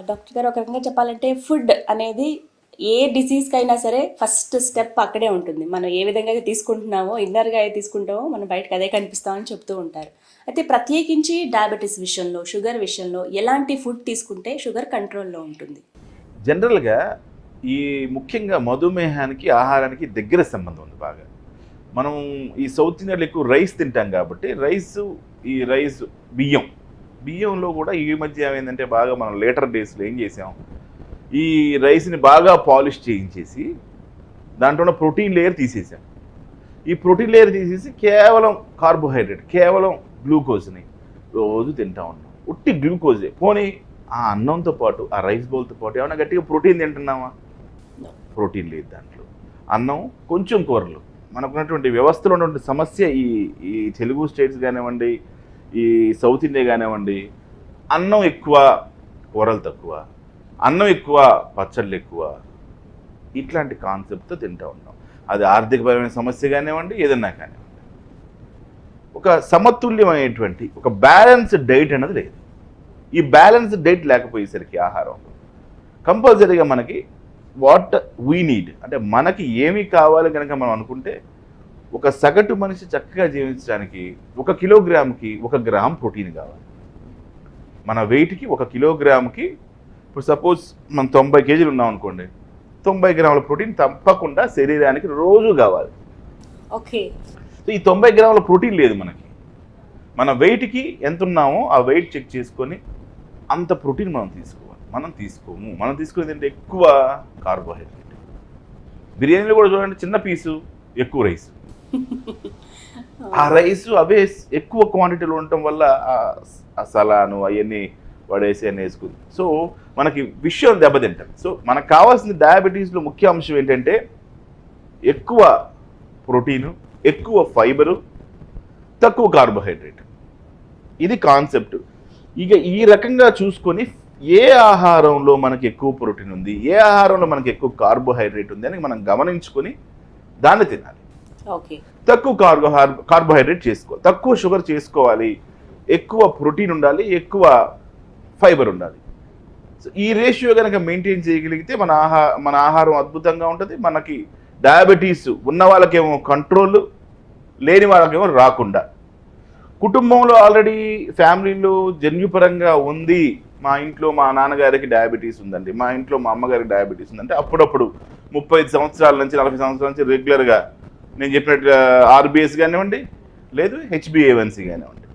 Doctor గారు ఒక రకంగా చెప్పాలంటే ఫుడ్ అనేది ఏ డిసీజ్కైనా సరే ఫస్ట్ స్టెప్ అక్కడే ఉంటుంది. మనం ఏ విధంగా అయితే తీసుకుంటున్నామో ఇన్నర్గా అయితే తీసుకుంటామో మనం బయటకు అదే కనిపిస్తామని చెప్తూ ఉంటారు. అయితే ప్రత్యేకించి డయాబెటీస్ విషయంలో, షుగర్ విషయంలో ఎలాంటి ఫుడ్ తీసుకుంటే షుగర్ కంట్రోల్లో ఉంటుంది? జనరల్గా ఈ ముఖ్యంగా మధుమేహానికి ఆహారానికి దగ్గర సంబంధం ఉంది బాగా. మనం ఈ సౌత్ ఇండియాలో ఎక్కువ రైస్ తింటాం కాబట్టి రైస్ బియ్యంలో కూడా ఈ మధ్య ఏమైందంటే బాగా మనం లేటర్ డేస్లో ఏం చేసాం, ఈ రైస్ని బాగా పాలిష్ చేయించేసి దాంట్లో ఉన్న ప్రోటీన్ లేయర్ తీసేసాం. ఈ ప్రోటీన్ లేయర్ తీసేసి కేవలం కార్బోహైడ్రేట్, కేవలం గ్లూకోజ్ని రోజు తింటా ఉన్నాం. ఉట్టి గ్లూకోజే. పోనీ ఆ అన్నంతో పాటు ఆ రైస్ బౌల్తో పాటు ఏమైనా గట్టిగా ప్రోటీన్ తింటున్నామా? ప్రోటీన్ లేదు దాంట్లో. అన్నం, కొంచెం కూరలు. మనకున్నటువంటి వ్యవస్థలో ఉన్నటువంటి సమస్య ఈ తెలుగు స్టేట్స్ కానివ్వండి, ఈ సౌత్ ఇండియా కానివ్వండి, అన్నం ఎక్కువ, కూరలు తక్కువ, అన్నం ఎక్కువ, పచ్చళ్ళు ఎక్కువ, ఇట్లాంటి కాన్సెప్ట్తో తింటూ ఉన్నాం. అది ఆర్థికపరమైన సమస్య కానివ్వండి, ఏదన్నా కానివ్వండి. ఒక సమతుల్యమైనటువంటి ఒక బ్యాలెన్స్డ్ డైట్ అనేది లేదు. ఈ బ్యాలెన్స్డ్ డైట్ లేకపోయేసరికి ఆహారంలో కంపల్సరీగా మనకి వాట్ వీ నీడ్, అంటే మనకి ఏమి కావాలి కనుక మనం అనుకుంటే, ఒక సగటు మనిషి చక్కగా జీవించడానికి 1 కిలోగ్రామ్కి 1 గ్రామ్ ప్రోటీన్ కావాలి. మన వెయిట్కి 1 కిలోగ్రామ్కి, ఇప్పుడు సపోజ్ మనం 90 కేజీలు ఉన్నాం అనుకోండి, 90 గ్రాముల ప్రోటీన్ తప్పకుండా శరీరానికి రోజు కావాలి. ఓకే. సో ఈ 90 గ్రాముల ప్రోటీన్ లేదు మనకి. మన వెయిట్కి ఎంత ఉన్నామో ఆ వెయిట్ చెక్ చేసుకొని అంత ప్రోటీన్ మనం తీసుకోవాలి. మనం తీసుకోము. మనం తీసుకునేది అంటే ఎక్కువ కార్బోహైడ్రేట్. బిర్యానీలో కూడా చూడండి, చిన్న పీసు, ఎక్కువ రైస్. ఆ రైస్ అవే ఎక్కువ క్వాంటిటీలో ఉండటం వల్ల ఆ సలాను అవన్నీ పడేసి అని వేసుకుంది. సో మనకి విషయం దెబ్బతింటారు. సో మనకు కావాల్సిన డయాబెటీస్లో ముఖ్య అంశం ఏంటంటే ఎక్కువ ప్రోటీను, ఎక్కువ ఫైబరు, తక్కువ కార్బోహైడ్రేట్. ఇది కాన్సెప్ట్. ఇక ఈ రకంగా చూసుకొని ఏ ఆహారంలో మనకి ఎక్కువ ప్రోటీన్ ఉంది, ఏ ఆహారంలో మనకి ఎక్కువ కార్బోహైడ్రేట్ ఉంది అని మనం గమనించుకొని దాన్ని తినాలి. ఓకే. తక్కువ కార్బోహైడ్రేట్ చేసుకోవాలి, తక్కువ షుగర్ చేసుకోవాలి, ఎక్కువ ప్రోటీన్ ఉండాలి, ఎక్కువ ఫైబర్ ఉండాలి. సో ఈ రేషియో కనుక మెయింటైన్ చేయగలిగితే మన ఆహారం అద్భుతంగా ఉంటుంది. మనకి డయాబెటీస్ ఉన్న వాళ్ళకేమో కంట్రోల్, లేని వాళ్ళకేమో రాకుండా. కుటుంబంలో ఆల్రెడీ ఫ్యామిలీలో జన్యుపరంగా ఉంది, మా ఇంట్లో మా నాన్నగారికి డయాబెటీస్ ఉందండి, మా ఇంట్లో మా అమ్మగారికి డయాబెటీస్ ఉందంటే అప్పుడప్పుడు 35 సంవత్సరాల నుంచి 40 సంవత్సరాల నుంచి రెగ్యులర్గా నేను చెప్పినట్టుగా ఆర్బిఎస్ కానివ్వండి, లేదు HbA1c కానివ్వండి,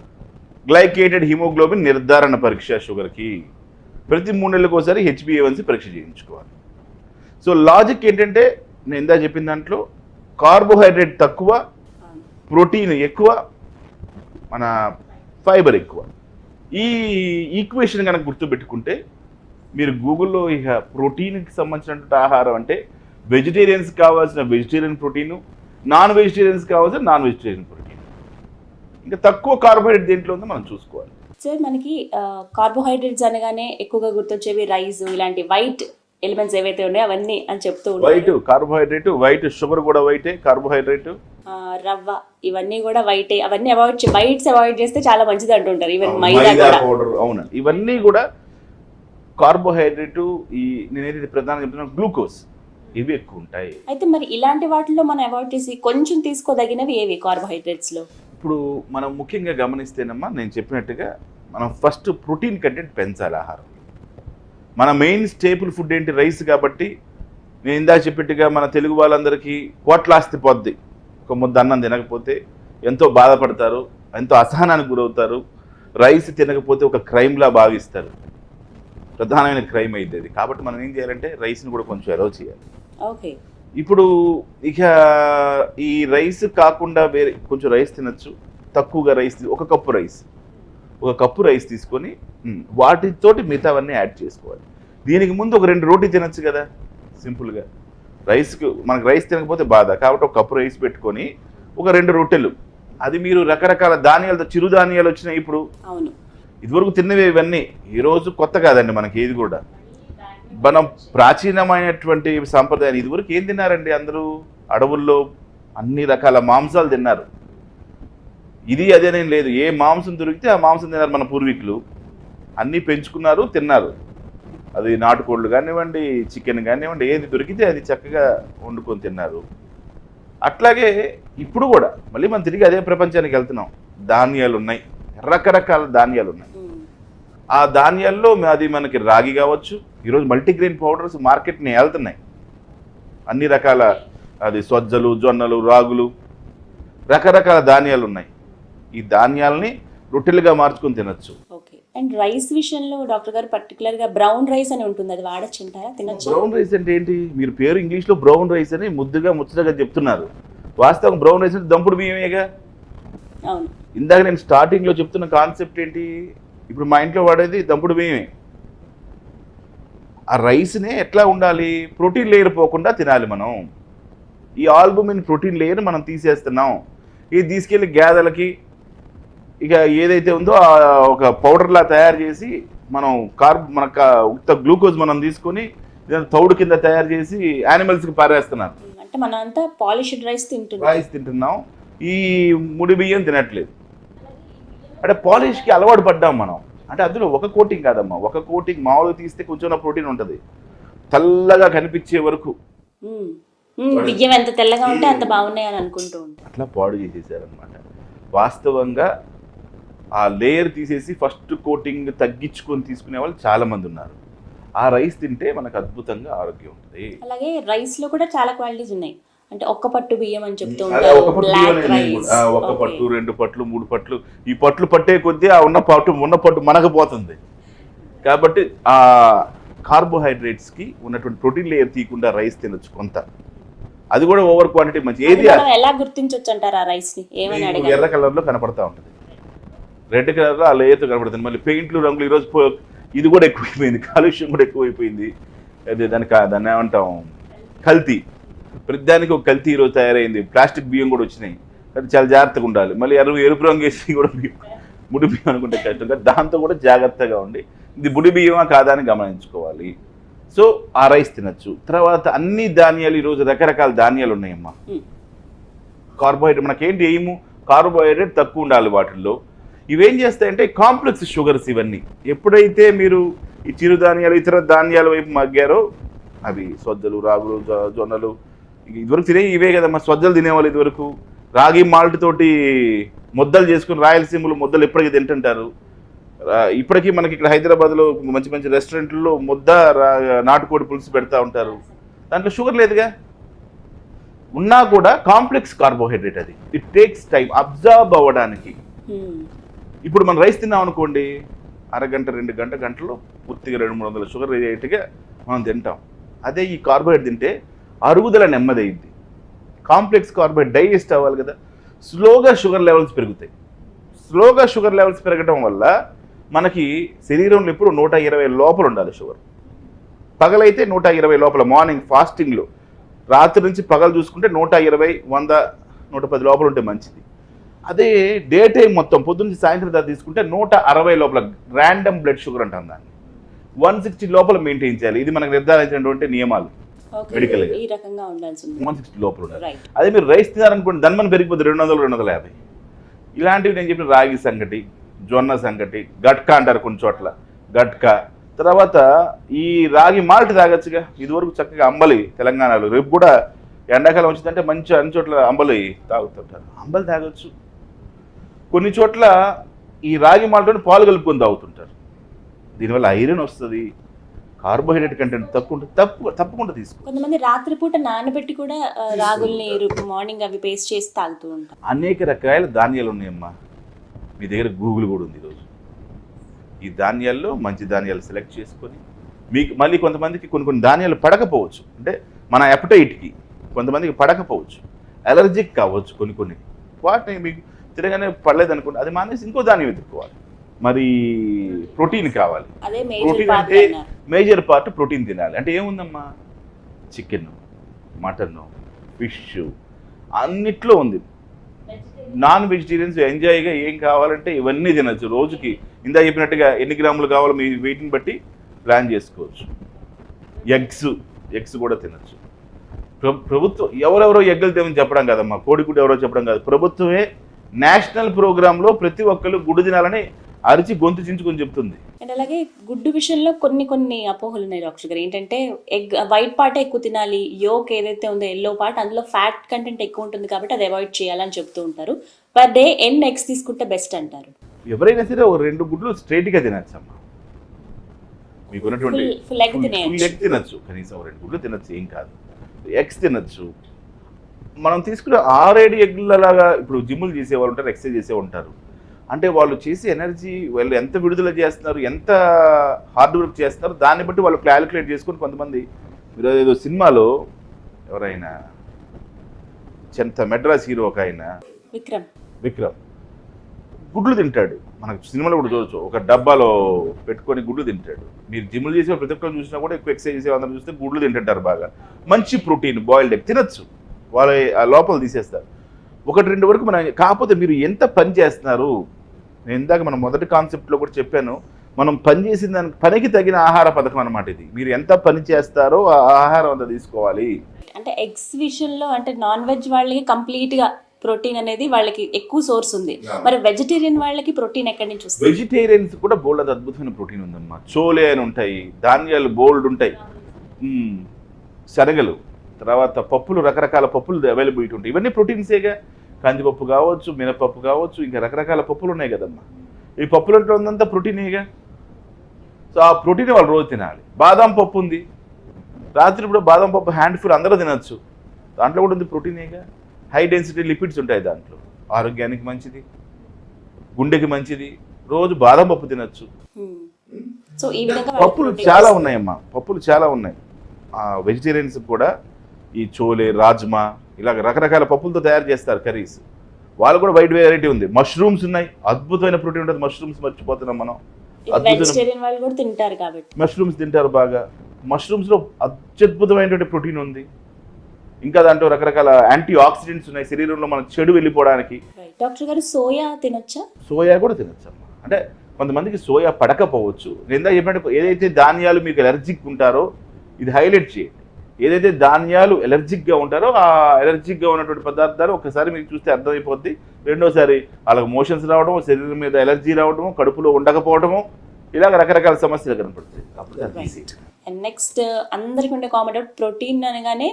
గ్లైకేటెడ్ హిమోగ్లోబిన్ నిర్ధారణ పరీక్ష షుగర్కి ప్రతి 3 నెలలకు ఒకసారి HbA1c పరీక్ష చేయించుకోవాలి. సో లాజిక్ ఏంటంటే నేను ఇందా చెప్పిన దాంట్లో కార్బోహైడ్రేట్ తక్కువ, ప్రోటీన్ ఎక్కువ, మన ఫైబర్ ఎక్కువ. ఈ ఈక్వేషన్ కనుక గుర్తుపెట్టుకుంటే మీరు గూగుల్లో ఇక ప్రోటీన్కి సంబంధించినటువంటి ఆహారం అంటే వెజిటేరియన్స్ కావాల్సిన వెజిటేరియన్ ప్రోటీను, నాన్ వెజిటేరియన్స్ కావాల్సిన నాన్ వెజిటేరియన్ ప్రోటీన్, ఇంకా తక్కువ కార్బోహైడ్రేట్ దేంట్లో ఉందో మనం చూసుకోవాలి. సార్ మనకి కార్బోహైడ్రేట్స్ అనగానే ఎక్కువగా గుర్తొచ్చేవి రైస్, ఇలాంటి వైట్ ఎలిమెంట్స్ ఏవైతే ఉన్నాయో అవన్నీ అని చెప్తూ ఉంటారు. వైట్ కార్బోహైడ్రేట్, వైట్ షుగర్ కూడా వైటే, కార్బోహైడ్రేట్, రవ్వ ఇవన్నీ కూడా వైటే. అవన్నీ వైట్స్ అవాయిడ్ చేస్తే చాలా మంచిది అంటుంటారు. ఈవెన్ మైదా పౌడర్, అవును, ఇవన్నీ కూడా కార్బోహైడ్రేట్. నేనైతే ప్రధానంగా చెప్తున్నా గ్లూకోజ్, ఇవి ఎక్కువ ఉంటాయి. అయితే మరి ఇలాంటి వాటిలో మనం అవాయిడ్ చేసి కొంచెం తీసుకోదగినవి ఏవి కార్బోహైడ్రేట్స్ లో? ఇప్పుడు మనం ముఖ్యంగా గమనిస్తేనమ్మా, నేను చెప్పినట్టుగా మనం ఫస్ట్ ప్రోటీన్ కంటెంట్ పెంచాలి ఆహారం. మన మెయిన్ స్టేపుల్ ఫుడ్ ఏంటి? రైస్. కాబట్టి నేను ఇందాక చెప్పినట్టుగా మన తెలుగు వాళ్ళందరికీ కోట్లాస్తి పొద్ది. ఒక ముద్ద అన్నం తినకపోతే ఎంతో బాధపడతారు, ఎంతో అసహనానికి గురవుతారు. రైస్ తినకపోతే ఒక క్రైమ్లా భావిస్తారు, ప్రధానమైన క్రైమ్ అవుతుంది. కాబట్టి మనం ఏం చేయాలంటే రైస్ని కూడా కొంచెం అలౌ చేయాలి. ఓకే. ఇప్పుడు ఇక ఈ రైస్ కాకుండా వేరే కొంచెం రైస్ తినచ్చు. తక్కువగా రైస్, ఒక కప్పు రైస్ తీసుకొని వాటితోటి మిగతావన్నీ యాడ్ చేసుకోవాలి. దీనికి ముందు ఒక 2 రోటీ తినచ్చు కదా సింపుల్గా. మనకు రైస్ తినకపోతే బాధ, కాబట్టి ఒక కప్పు రైస్ పెట్టుకొని ఒక 2 రొట్టెలు. అది మీరు రకరకాల ధాన్యాలతో, చిరుధాన్యాలు వచ్చినాయి ఇప్పుడు. అవును, ఇదివరకు తిన్నవి ఇవన్నీ ఈరోజు కొత్త కాదండి మనకి. ఏది కూడా మనం ప్రాచీనమైనటువంటి సాంప్రదాయాలు. ఇదివరకు ఏం తిన్నారండి అందరూ? అడవుల్లో అన్ని రకాల మాంసాలు తిన్నారు. ఇది అదేనేం లేదు, ఏ మాంసం దొరికితే ఆ మాంసం తిన్నారు మన పూర్వీకులు. అన్నీ పెంచుకున్నారు, తిన్నారు. అది నాటుకోళ్ళు కానివ్వండి, చికెన్ కానివ్వండి, ఏది దొరికితే అది చక్కగా వండుకొని తిన్నారు. అట్లాగే ఇప్పుడు కూడా మళ్ళీ మనం తిరిగి అదే ప్రపంచానికి వెళ్తున్నాం. ధాన్యాలు ఉన్నాయి, రకరకాల ధాన్యాలు ఉన్నాయి. ఆ ధాన్యాల్లో అది మనకి రాగి కావచ్చు. ఈరోజు మల్టీగ్రెయిన్ పౌడర్స్ మార్కెట్ని వెళ్తున్నాయి. అన్ని రకాల అది సజ్జలు, జొన్నలు, రాగులు, రకరకాల ధాన్యాలు ఉన్నాయి. ఈ ధాన్యాలని రొట్టెలుగా మార్చుకొని తినచ్చు. ఓకే. అండ్ రైస్ విషయంలో డాక్టర్ గారు పర్టికులర్గా బ్రౌన్ రైస్ అని ఉంటుంది, అది వాడచ్చు అంటారా, తినచ్చు? బ్రౌన్ రైస్ అంటే ఏంటి? మీరు పేరు ఇంగ్లీష్లో బ్రౌన్ రైస్ అని ముచ్చటగా చెప్తున్నారు. వాస్తవం బ్రౌన్ రైస్ అంటే దంపుడు బియ్యమేగా. అవును. ఇందాక నేను స్టార్టింగ్లో చెప్తున్న కాన్సెప్ట్ ఏంటి? ఇప్పుడు మా ఇంట్లో వాడేది దంపుడు బియ్యమే. ఆ రైస్నే ఎట్లా ఉండాలి? ప్రోటీన్ లేయర్ పోకుండా తినాలి మనం. ఈ ఆల్బుమిన్ ప్రోటీన్ లేయర్ మనం తీసేస్తున్నాం. ఇది తీసుకెళ్ళి గేదెలకి ఇక ఏదైతే ఉందో ఒక పౌడర్లా తయారు చేసి మనం మనకు ఉత్త గ్లూకోజ్ మనం తీసుకొని తౌడు కింద తయారు చేసి యానిమల్స్కి పారేస్తున్నారు. అంటే మనం అంతా పాలిష్డ్ రైస్ తింటున్నాం. ఈ ముడి బియ్యం తినట్లేదు. అంటే పాలిష్కి అలవాటు పడ్డాం మనం. అంటే అందులో ఒక కోటింగ్ కాదమ్మా, ఒక కోటింగ్ మామూలుగా తీస్తే కొంచెం ప్రోటీన్ ఉంటుంది. తెల్లగా కనిపించే వరకు బియ్యం ఎంత తెల్లగా ఉంటే అంత బాగున్నాయి అని అనుకుంటూ ఉంటాం. అట్లా పాడు చేసేసారనమాట. వాస్తవంగా ఆ లేయర్ తీసేసి ఫస్ట్ కోటింగ్ తగ్గించుకొని తీసుకునే వాళ్ళు చాలా మంది ఉన్నారు. ఆ రైస్ తింటే మనకు అద్భుతంగా ఆరోగ్యం ఉంటుంది. అలాగే రైస్ లో కూడా చాలా క్వాలిటీస్ ఉన్నాయి. అంటే ఒక్క పట్టు బియ్యం అని చెప్తూ ఒక ఉంటారు, పట్టు, రెండు పట్లు, 3 పట్లు. ఈ పట్లు పట్టే కొద్దీ ఆ ఉన్న పట్టు మనకు పోతుంది. కాబట్టి ఆ కార్బోహైడ్రేట్స్కి ఉన్నటువంటి ప్రోటీన్ లేయర్ తీయకుండా రైస్ తినొచ్చు కొంత. అది కూడా ఓవర్ క్వాంటిటీ మంచి. ఏది ఎలా గుర్తించవచ్చు అంటారు? ఆ రైస్ ని ఏమని అడిగారు? ఎర్ర కలర్లో కనపడతా ఉంటుంది, రెడ్ కలర్లో ఆ లేయర్తో కనపడుతుంది. మళ్ళీ పెయింట్లు, రంగులు ఈరోజు ఇది కూడా ఎక్కువైపోయింది, కాలుష్యం కూడా ఎక్కువైపోయింది. అదే దాన్ని ఏమంటాం, కల్తీ. ప్రతిదానికి ఒక కల్తీ ఈరోజు తయారైంది. ప్లాస్టిక్ బియ్యం కూడా వచ్చినాయి. కానీ చాలా జాగ్రత్తగా ఉండాలి. మళ్ళీ ఎరుపు రంగు వేసి కూడా ముడి బియ్యం అనుకుంటే కష్టంగా, దాంతో కూడా జాగ్రత్తగా ఉండి ఇది ముడి బియ్యమా కాదా అని గమనించుకోవాలి. సో ఆ రైస్ తినచ్చు. తర్వాత అన్ని ధాన్యాలు, ఈరోజు రకరకాల ధాన్యాలు ఉన్నాయమ్మా. కార్బోహైడ్రేట్ మనకేంటి ఎయిము? కార్బోహైడ్రేట్ తక్కువ ఉండాలి వాటిల్లో. ఇవేం చేస్తాయంటే కాంప్లెక్స్ షుగర్స్. ఇవన్నీ ఎప్పుడైతే మీరు ఈ చిరుధాన్యాలు, ఇతర ధాన్యాల వైపు మగ్గారో, అవి సజ్జలు, రాగులు, జొన్నలు, ఇదివరకు తినే ఇవే కదమ్మా. సజ్జలు తినేవాళ్ళు ఇదివరకు రాగి మాల్ట్ తోటి ముద్దలు చేసుకుని, రాయలసీమలు ముద్దలు ఎప్పటికీ తింటుంటారు. ఇప్పటికీ మనకి ఇక్కడ హైదరాబాద్లో మంచి మంచి రెస్టారెంట్లో ముద్ద నాటుకోడి పులుసు పెడతా ఉంటారు. దాంట్లో షుగర్ లేదుగా. ఉన్నా కూడా కాంప్లెక్స్ కార్బోహైడ్రేట్ అది. ఇట్ టేక్స్ టైం అబ్జర్వ్ అవ్వడానికి. ఇప్పుడు మనం రైస్ తిన్నాం అనుకోండి, అరగంట, 2 గంటలో పూర్తిగా 200-300 షుగర్ రేట్గా మనం తింటాం. అదే ఈ కార్బోహైడ్రేట్ తింటే అరుగుదల నెమ్మదైద్ది. కాంప్లెక్స్ కార్బోహైడ్రేట్ డైజెస్ట్ అవ్వాలి కదా. స్లోగా షుగర్ లెవెల్స్ పెరుగుతాయి. స్లోగా షుగర్ లెవెల్స్ పెరగడం వల్ల మనకి శరీరంలో ఎప్పుడు 120 లోపల ఉండాలి షుగర్. పగలైతే 120 లోపల, మార్నింగ్ ఫాస్టింగ్లో. రాత్రి నుంచి పగలు చూసుకుంటే 120, 100, 110 లోపల ఉంటే మంచిది. అదే డే టైం మొత్తం పొద్దున్న నుంచి సాయంత్రం దాకా తీసుకుంటే 160 లోపల, ర్యాండమ్ బ్లడ్ షుగర్ అంటాం దాన్ని. 160 లోపల మెయింటైన్ చేయాలి. ఇది మనకు నిర్ధారించినటువంటి నియమాలు మెడికల్గా. 160 లోపల ఉండాలి. అదే మీరు రైస్ తినారనుకోండి, ధన్మని పెరిగిపోతుంది 200, 250. ఇలాంటివి నేను చెప్పిన రాగి సంగటి, జొన్న సంగటి, గట్కా అంటారు కొన్ని చోట్ల, గట్కా. తర్వాత ఈ రాగి మాల్ట్ తాగొచ్చుగా. ఇదివరకు చక్కగా అంబలి తెలంగాణలో, రేపు కూడా ఎండాకాలం వచ్చిందంటే మంచి అన్ని చోట్ల అంబలి తాగుతుంటారు. అంబలి తాగొచ్చు. కొన్ని చోట్ల ఈ రాగి మాల్ట్ని పాలు కలుపుకొని తాగుతుంటారు. దీనివల్ల ఐరన్ వస్తుంది, కార్బోహైడ్రేట్ కంటెంట్ తప్పకుండా తీసుకో. కొంతమంది రాత్రిపూట నానబెట్టి కూడా రాగుల్ని మార్నింగ్ అవి పేస్ట్ చేసి తాగుతూ ఉంటారు. అనేక రకాల ధాన్యాలు ఉన్నాయమ్మా. మీ దగ్గర గూగుల్ కూడా ఉంది ఈరోజు. ఈ ధాన్యాల్లో మంచి ధాన్యాలు సెలెక్ట్ చేసుకొని, మీకు మళ్ళీ కొంతమందికి కొన్ని ధాన్యాలు పడకపోవచ్చు. అంటే మన అపటైట్కి కొంతమందికి పడకపోవచ్చు, అలర్జిక్ కావచ్చు కొన్ని. వాటిని మీకు తిరగానే పడలేదనుకోండి, అది మానేసి ఇంకో ధాన్యం ఎదుర్కోవాలి. మరి ప్రోటీన్ కావాలి. ప్రోటీన్ అంటే మేజర్ పార్ట్ ప్రోటీన్ తినాలి. అంటే ఏముందమ్మా, చికెన్, మటన్, ఫిష్ అన్నిట్లో ఉంది. నాన్ వెజిటేరియన్స్ ఎంజాయ్గా ఏం కావాలంటే ఇవన్నీ తినచ్చు. రోజుకి ఇందా చెప్పినట్టుగా ఎన్ని గ్రాములు కావాలో మీ వెయిట్ని బట్టి ప్లాన్ చేసుకోవచ్చు. ఎగ్స్ కూడా తినచ్చు. ప్రభుత్వం ఎవరెవరో ఎగ్గులు తినని చెప్పడం కదమ్మా, కోడిగుడ్డు ఎవరో చెప్పడం కాదు. ప్రభుత్వమే నేషనల్ ప్రోగ్రాంలో ప్రతి ఒక్కరు గుడ్డు తినాలని అరిచి గొంతు చించుకొని చెప్తుంది. అండ్ అలాగే గుడ్డు విషయంలో కొన్ని అపోహలు ఉన్నాయి డాక్టర్ గారు. ఏంటంటే ఎగ్ వైట్ పార్ట్ ఎక్కువ తినాలి, యోక్ ఏదైతే ఉందో ఎల్లో పార్ట్ అందులో ఫ్యాట్ కంటెంట్ ఎక్కువ ఉంటుంది కాబట్టి అది అవాయిడ్ చేయాలని చెప్తూ ఉంటారు. పర్ డే ఎన్ని ఎగ్స్ తీసుకుంటే బెస్ట్ అంటారు? ఎవరైనా సరే ఒక 2 గుడ్లు స్ట్రైట్గా తినచ్చమ్మా. మీకున్నటువంటి Full egg తినేయచ్చు. ఫుల్ ఎగ్ తినచ్చు, కనీసం 2 గుడ్లు తినచ్చు, ఏం కాదు. ఎగ్స్ తినచ్చు. మనం తీసుకునే 6-7 ఎగ్లలాగా ఇప్పుడు జిమ్ములు చేసేవాళ్ళు ఉంటారు, ఎక్సర్సైజ్ చేసే ఉంటారు. అంటే వాళ్ళు చేసే ఎనర్జీ వాళ్ళు ఎంత విడుదల చేస్తున్నారు, ఎంత హార్డ్ వర్క్ చేస్తున్నారు, దాన్ని బట్టి వాళ్ళు క్యాలిక్యులేట్ చేసుకుని కొంతమంది. మీరు ఏదో సినిమాలో ఎవరైనా మెడ్రాస్ హీరో ఒక ఆయన విక్రమ్ గుడ్లు తింటాడు. మనకు సినిమాలో కూడా చూడొచ్చు, ఒక డబ్బాలో పెట్టుకొని గుడ్లు తింటాడు. మీరు జిమ్లు చేసే ప్రతి ఒక్కరు చూసినా కూడా ఎక్కువ ఎక్సర్సైజ్ చేసే అందరూ చూస్తే గుడ్లు తింటుంటారు బాగా. మంచి ప్రోటీన్ బాయిల్డ్ ఎగ్ తినచ్చు, వాళ్ళ ఆ లోపల తీసేస్తారు. 1-2 వరకు మనం, కాకపోతే మీరు ఎంత పని చేస్తున్నారు. నేను ఇందాక మనం మొదటి కాన్సెప్ట్లో కూడా చెప్పాను, మనం పని చేసిన దానికి పనికి తగిన ఆహార పథకం అన్నమాట ఇది. మీరు ఎంత పని చేస్తారో ఆ ఆహారం అంతా తీసుకోవాలి. అంటే ఎగ్స్ విషయంలో అంటే నాన్ వెజ్ వాళ్ళకి కంప్లీట్గా ప్రోటీన్ అనేది వాళ్ళకి ఎక్కువ సోర్స్ ఉంది. మరి వెజిటేరియన్ వాళ్ళకి ప్రోటీన్ ఎక్కడి నుంచి వస్తుంది? వెజిటేరియన్స్ కూడా బోల్డ్ అద్భుతమైన ప్రోటీన్ ఉందమ్మా. చోలే అని ఉంటాయి, ధాన్యాలు బోల్డ్ ఉంటాయి, శనగలు, తర్వాత పప్పులు, రకరకాల పప్పులు అవైలబిలిటీ ఉంటాయి. ఇవన్నీ ప్రోటీన్సేగా. కందిపప్పు కావచ్చు, మినపప్పు కావచ్చు, ఇంకా రకరకాల పప్పులు ఉన్నాయి కదమ్మా. ఈ పప్పులంటే ఉందంతా ప్రోటీనేగా. సో ఆ ప్రోటీన్ వాళ్ళు రోజు తినాలి. బాదం పప్పు ఉంది, రాత్రి ఇప్పుడు బాదం పప్పు హ్యాండ్ఫుల్ అందరూ తినచ్చు, దాంట్లో కూడా ఉంది ప్రోటీనేగా. హై డెన్సిటీ లిపిడ్స్ ఉంటాయి దాంట్లో, ఆరోగ్యానికి మంచిది, గుండెకి మంచిది. రోజు బాదం పప్పు తినచ్చు. సో ఈ విధంగా పప్పులు చాలా ఉన్నాయమ్మా, పప్పులు చాలా ఉన్నాయి. వెజిటేరియన్స్ కూడా ఈ చోలే, రాజ్మా, ఇలాగ రకరకాల పప్పులతో తయారు చేస్తారు కర్రీస్. వాళ్ళు కూడా వైడ్ వెరైటీ ఉంది. మష్రూమ్స్ ఉన్నాయి, అద్భుతమైన ప్రోటీన్ ఉంటుంది. మష్రూమ్స్ మర్చిపోతున్నాం మనం. వెజిటేరియన్ వాళ్ళు కూడా తింటారు కాబట్టి మష్రూమ్స్ తింటారు బాగా. మష్రూమ్స్లో అత్యద్భుతమైనటువంటి ప్రోటీన్ ఉంది. ఇంకా దాంట్లో రకరకాల యాంటీ ఆక్సిడెంట్స్ ఉన్నాయి, శరీరంలో మనకు చెడు వెళ్ళిపోవడానికి. డాక్టర్ గారు సోయా తినొచ్చా? సోయా కూడా తినొచ్చు అమ్మా. అంటే కొంతమందికి సోయా పడకపోవచ్చు. నేను చెప్పినట్టు ఏదైతే ధాన్యాలు మీకు ఎలర్జిక్ ఉంటారో ఇది హైలైట్ చేయండి. ఏదైతే ధాన్యాలు ఎలర్జిక్గా ఉంటారో ఆ ఎలర్జిక్గా ఉన్నటువంటి పదార్థాలు ఒకసారి మీకు చూస్తే అర్థమైపోద్ది. రెండోసారి వాళ్ళకి మోషన్స్ రావడం, శరీరం మీద ఎలర్జీ రావడము, కడుపులో ఉండకపోవడము, ఇలాగ రకరకాల సమస్యలు కనపడుతుంది. అండ్ నెక్స్ట్ అందరికి ఉండే కామన్ డౌట్, ప్రోటీన్ అనగానే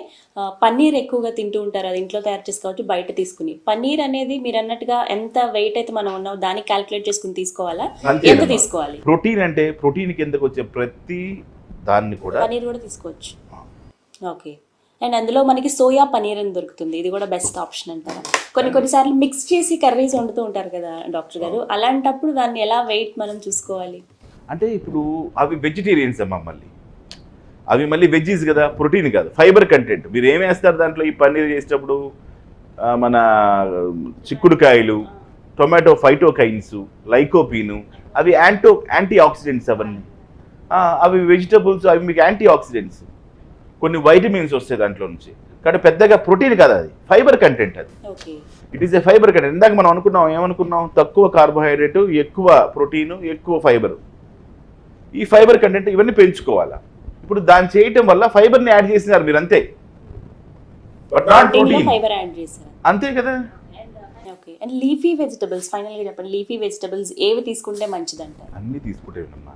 పన్నీర్ ఎక్కువగా తింటూ ఉంటారు. అది ఇంట్లో తయారు చేసుకోవచ్చు, బయట తీసుకుని. పన్నీర్ అనేది మీరు అన్నట్టుగా ఎంత వెయిట్ అయితే మనం ఉన్నాం దానికి క్యాలిక్యులేట్ చేసుకుని తీసుకోవాలా, ఎంత తీసుకోవాలి? ప్రోటీన్ అంటే ప్రోటీన్ కిందకు వచ్చే ప్రతి దాన్ని కూడా పన్నీర్ కూడా తీసుకోవచ్చు. ఓకే. అండ్ అందులో మనకి సోయా పన్నీర్ అని దొరుకుతుంది, ఇది కూడా బెస్ట్ ఆప్షన్ అంటారా? కొన్నిసార్లు మిక్స్ చేసి కర్రీస్ వండుతూ ఉంటారు కదా డాక్టర్ గారు, అలాంటప్పుడు దాన్ని ఎలా వెయిట్ మనం చూసుకోవాలి? అంటే ఇప్పుడు అవి వెజిటేరియన్స్ అమ్మా, అవి మళ్ళీ వెజ్జీస్ కదా, ప్రోటీన్ కాదు, ఫైబర్ కంటెంట్. మీరు ఏం వేస్తారు దాంట్లో? ఈ పన్నీర్ చేసేటప్పుడు మన చిక్కుడుకాయలు, టొమాటో ఫైటోకైన్స్, లైకోపీను, అవి యాంటీ ఆక్సిడెంట్స్. అవన్నీ అవి వెజిటబుల్స్, అవి మీకు యాంటీ ఆక్సిడెంట్స్. కొన్ని వైటమిన్స్ వస్తాయి దాంట్లో నుంచి, కానీ పెద్దగా ప్రోటీన్ కాదు, అది ఫైబర్ కంటెంట్. అది it is a fibre content. ఇందాక మనం ఏమనుకున్నాం? తక్కువ కార్బోహైడ్రేట్, ఎక్కువ ప్రోటీన్, ఎక్కువ ఫైబర్. ఈ ఫైబర్ కంటెంట్ ఇవన్నీ పెంచుకోవాలా. ఇప్పుడు దాన్ని చేయటం వల్ల ఫైబర్ని యాడ్ చేసినారు మీరు, అంతే, బట్ నాట్ ప్రోటీన్. అంతే కదా. ఓకే. అండ్ లీఫీ వెజిటబుల్స్, ఫైనల్గా చెప్పండి, లీఫీ వెజిటబుల్స్ ఏవి తీసుకుంటే మంచిదంటారు? అన్నీ తీసుకుంటేనమ్మా.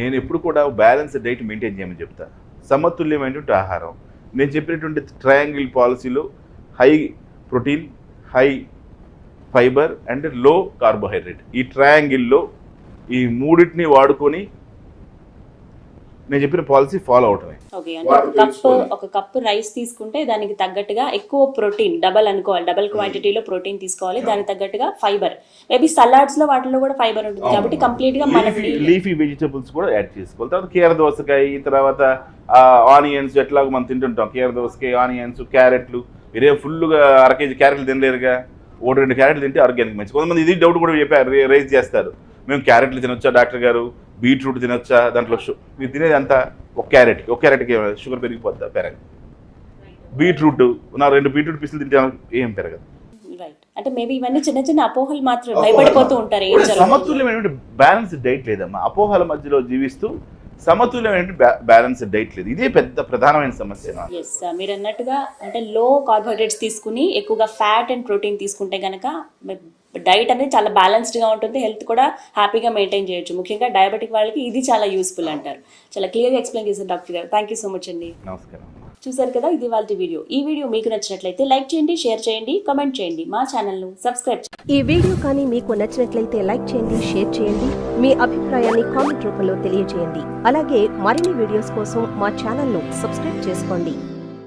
నేను ఎప్పుడు కూడా బ్యాలెన్స్ డైట్ మెయింటైన్ చేయమని చెప్తా. సమతుల్యమైనటువంటి ఆహారం. నేను చెప్పినటువంటి ట్రయాంగిల్ పాలసీలో high protein, high fibre and లో కార్బోహైడ్రేట్, ఈ ట్రయాంగిల్లో ఈ మూడింటిని వాడుకొని నేను చెప్పిన పాలసీ ఫాలో అవటమే. ఓకే. అంటే ఒక కప్పు రైస్ తీసుకుంటే దానికి తగ్గట్టుగా ఎక్కువ ప్రోటీన్, డబల్ అనుకోవాలి, డబల్ క్వాంటిటీలో ప్రోటీన్ తీసుకోవాలి, దానికి తగ్గట్టుగా ఫైబర్. మేబీ సలాడ్స్ లో వాటిలో కూడా ఫైబర్ ఉంటుంది కాబట్టి కంప్లీట్ గా మనం లీఫీ వెజిటబుల్స్ కూడా యాడ్ చేసుకోవాలి. తర్వాత కీర దోసకాయ, తర్వాత ఆనియన్స్, ఎట్లాగో మనం తింటుంటాం, కీర దోసకాయ, ఆనియన్స్, క్యారెట్లు. మీరే ఫుల్గా 1 కేజీ క్యారెట్లు తినలేరుగా, 1-2 క్యారెట్లు తింటే ఆరోగ్యానికి మంచి. కొంతమంది ఇది డౌట్ కూడా చెప్పారు, రైజ్ చేస్తారు, మేము క్యారెట్లు తినొచ్చా డాక్టర్ గారు, బీట్రూట్ తినొచ్చా, దాంట్లో మీరు తినేది అంతా ఒక క్యారెట్కి షుగర్ పెరిగిపోద్దా? పెరగదు. బీట్రూట్ 2 బీట్రూట్ పీసులు తింటే ఏం పెరగదు. రైట్. అంటే మేబీ ఇవన్నీ చిన్న చిన్న అపోహలు మాత్రమే, భయపడిపోతూ ఉంటారు. సమతుల్యమైనటువంటి బ్యాలెన్స్ డైట్ లేదమ్మా. అపోహల మధ్యలో జీవిస్తూ సమతుల్యమైన బ్యాలెన్స్ డైట్ లేదు. ఇదే పెద్ద ప్రధానమైన సమస్య నాకు. ఎస్, మీరు అన్నట్టుగా అంటే లో కార్బోహైడ్రేట్స్ తీసుకుని ఎక్కువగా ఫ్యాట్ అండ్ ప్రోటీన్ తీసుకుంటే కనుక డైట్ అనేది చాలా బ్యాలెన్స్డ్గా ఉంటుంది, హెల్త్ కూడా హ్యాపీగా మెయింటైన్ చేయొచ్చు. ముఖ్యంగా డయాబెటిక్ వాళ్ళకి ఇది చాలా యూస్ఫుల్ అంటారు. చాలా క్లియర్గా ఎక్స్ప్లెయిన్ చేశారు డాక్టర్ గారు. థ్యాంక్ యూ సో మచ్ అండి. నమస్కారం. చూసారు కదా, ఇది వాళ్ళ వీడియో. ఈ వీడియో మీకు నచ్చినట్లయితే లైక్ చేయండి, షేర్ చేయండి, కామెంట్ చేయండి, మా ఛానల్ను సబ్స్క్రైబ్ చేయండి. ఈ వీడియో కానీ మీకు నచ్చినట్లయితే లైక్ చేయండి, షేర్ చేయండి, మీ అభిప్రాయాన్ని కామెంట్ రూపంలో తెలియజేయండి. అలాగే మరిన్ని వీడియోస్ కోసం మా ఛానల్ను సబ్స్క్రైబ్ చేసుకోండి.